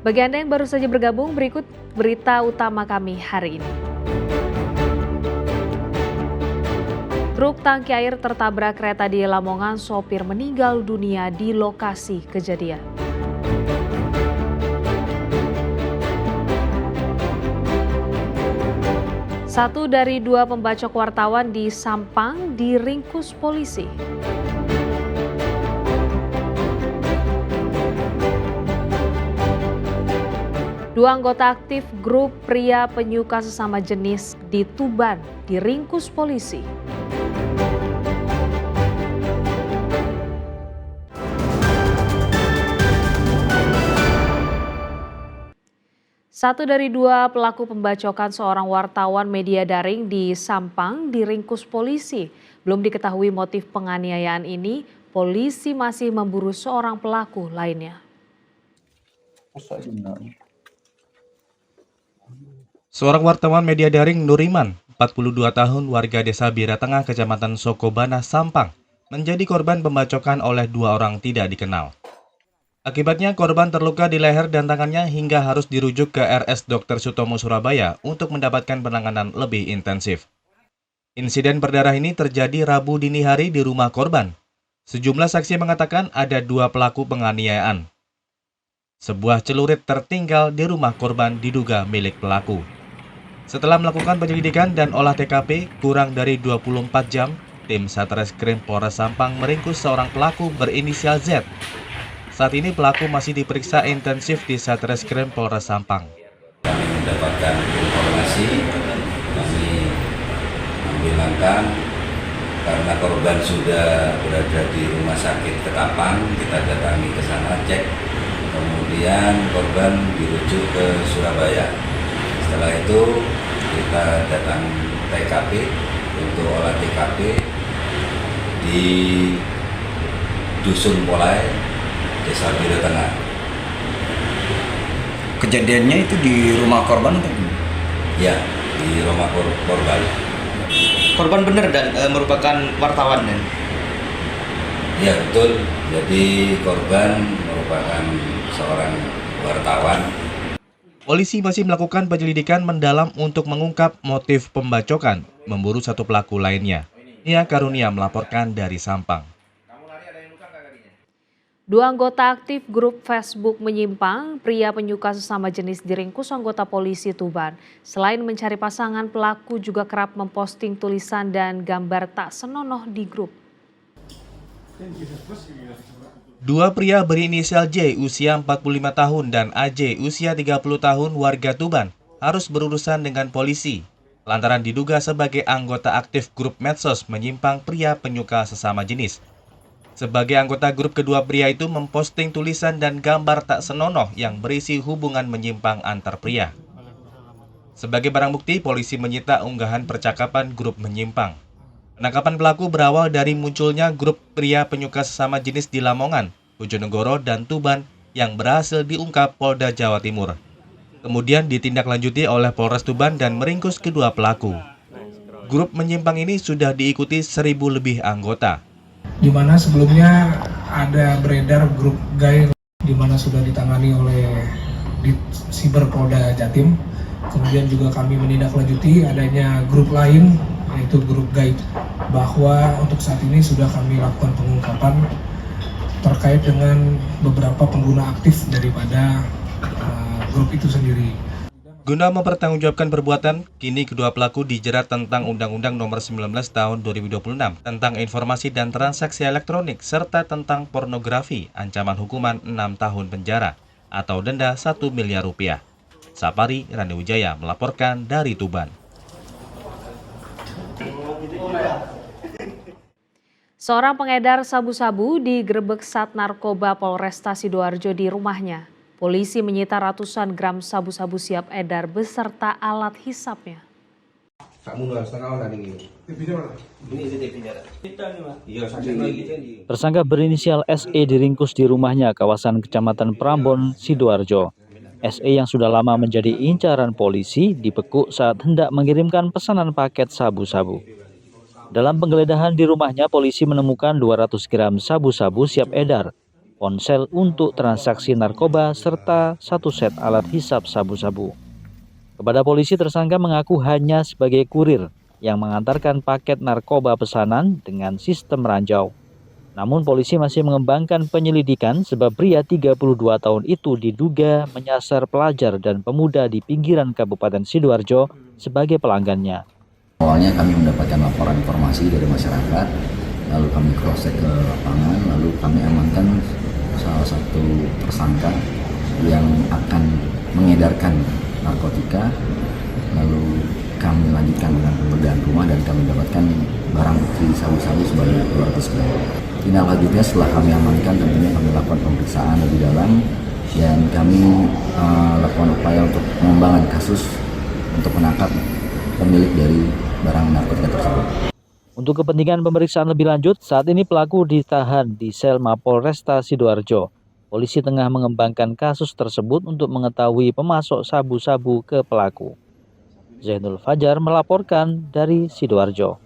Bagi Anda yang baru saja bergabung, berikut berita utama kami hari ini. Truk tangki air tertabrak kereta di Lamongan, sopir meninggal dunia di lokasi kejadian. Satu dari dua pembacok wartawan di Sampang diringkus polisi. Dua anggota aktif grup pria penyuka sesama jenis di Tuban diringkus polisi. Satu dari dua pelaku pembacokan seorang wartawan media daring di Sampang diringkus polisi. Belum diketahui motif penganiayaan ini, polisi masih memburu seorang pelaku lainnya. Seorang wartawan media daring Nuriman, 42 tahun, warga desa Bira Tengah, Kecamatan Sokobana, Sampang, menjadi korban pembacokan oleh dua orang tidak dikenal. Akibatnya korban terluka di leher dan tangannya hingga harus dirujuk ke RS Dr. Sutomo Surabaya untuk mendapatkan penanganan lebih intensif. Insiden berdarah ini terjadi Rabu dini hari di rumah korban. Sejumlah saksi mengatakan ada dua pelaku penganiayaan. Sebuah celurit tertinggal di rumah korban diduga milik pelaku. Setelah melakukan penyelidikan dan olah TKP kurang dari 24 jam, tim Satreskrim Polres Sampang meringkus seorang pelaku berinisial Z. Saat ini pelaku masih diperiksa intensif di Satreskrim Polres Sampang. Kami mendapatkan informasi, kami ambil langkah karena korban sudah berada di rumah sakit Ketapang, kita datangi ke sana cek, kemudian korban dirujuk ke Surabaya. Setelah itu kita datang TKP untuk olah TKP di Dusun Polai, Desa Bira Tengah. Kejadiannya itu di rumah korban atau gimana? Ya, di rumah korban. Korban benar dan merupakan wartawan dan? Ya betul, jadi korban merupakan seorang wartawan. Polisi masih melakukan penyelidikan mendalam untuk mengungkap motif pembacokan, memburu satu pelaku lainnya. Nia Karunia melaporkan dari Sampang. Dua anggota aktif grup Facebook menyimpang, pria penyuka sesama jenis diringkus anggota polisi Tuban. Selain mencari pasangan, pelaku juga kerap memposting tulisan dan gambar tak senonoh di grup. Dua pria berinisial J usia 45 tahun dan AJ usia 30 tahun warga Tuban harus berurusan dengan polisi lantaran diduga sebagai anggota aktif grup medsos menyimpang pria penyuka sesama jenis. Sebagai anggota grup, kedua pria itu memposting tulisan dan gambar tak senonoh yang berisi hubungan menyimpang antar pria. Sebagai barang bukti, polisi menyita unggahan percakapan grup menyimpang. Penangkapan pelaku berawal dari munculnya grup pria penyuka sesama jenis di Lamongan, Bojonegoro, dan Tuban yang berhasil diungkap Polda Jawa Timur. Kemudian ditindaklanjuti oleh Polres Tuban dan meringkus kedua pelaku. Grup menyimpang ini sudah diikuti 1.000 lebih anggota. Di mana sebelumnya ada beredar grup gay di mana sudah ditangani oleh Siber Polda Jatim. Kemudian juga kami menindaklanjuti adanya grup lain yaitu grup gay, bahwa untuk saat ini sudah kami lakukan pengungkapan terkait dengan beberapa pengguna aktif daripada grup itu sendiri. Guna mempertanggungjawabkan perbuatan, kini kedua pelaku dijerat tentang Undang-Undang Nomor 19 Tahun 2026 tentang informasi dan transaksi elektronik serta tentang pornografi, ancaman hukuman 6 tahun penjara atau denda 1 miliar rupiah. Sapari Rani Wijaya melaporkan dari Tuban. Seorang pengedar sabu-sabu digerebek Sat Narkoba Polresta Sidoarjo di rumahnya. Polisi menyita ratusan gram sabu-sabu siap edar beserta alat hisapnya. Tersangka berinisial SE diringkus di rumahnya kawasan Kecamatan Prambon, Sidoarjo. SE yang sudah lama menjadi incaran polisi dibekuk saat hendak mengirimkan pesanan paket sabu-sabu. Dalam penggeledahan di rumahnya, polisi menemukan 200 gram sabu-sabu siap edar. ponsel untuk transaksi narkoba, serta 1 set alat hisap sabu-sabu. Kepada polisi, tersangka mengaku hanya sebagai kurir yang mengantarkan paket narkoba pesanan dengan sistem ranjau. Namun polisi masih mengembangkan penyelidikan sebab pria 32 tahun itu diduga menyasar pelajar dan pemuda di pinggiran Kabupaten Sidoarjo sebagai pelanggannya. Awalnya kami mendapatkan laporan informasi dari masyarakat, lalu kami cross-check ke lapangan, lalu kami amankan salah satu tersangka yang akan mengedarkan narkotika, lalu kami lanjutkan dengan penggeledahan rumah dan kami mendapatkan barang bukti sabu-sabu sebanyak 200 gram. Tindak lanjutnya setelah kami amankan, tentunya kami lakukan pemeriksaan lebih dalam dan kami lakukan upaya untuk pengembangan kasus untuk menangkap pemilik dari barang narkotika tersebut. Untuk kepentingan pemeriksaan lebih lanjut, saat ini pelaku ditahan di sel Mapolresta Sidoarjo. Polisi tengah mengembangkan kasus tersebut untuk mengetahui pemasok sabu-sabu ke pelaku. Zainul Fajar melaporkan dari Sidoarjo.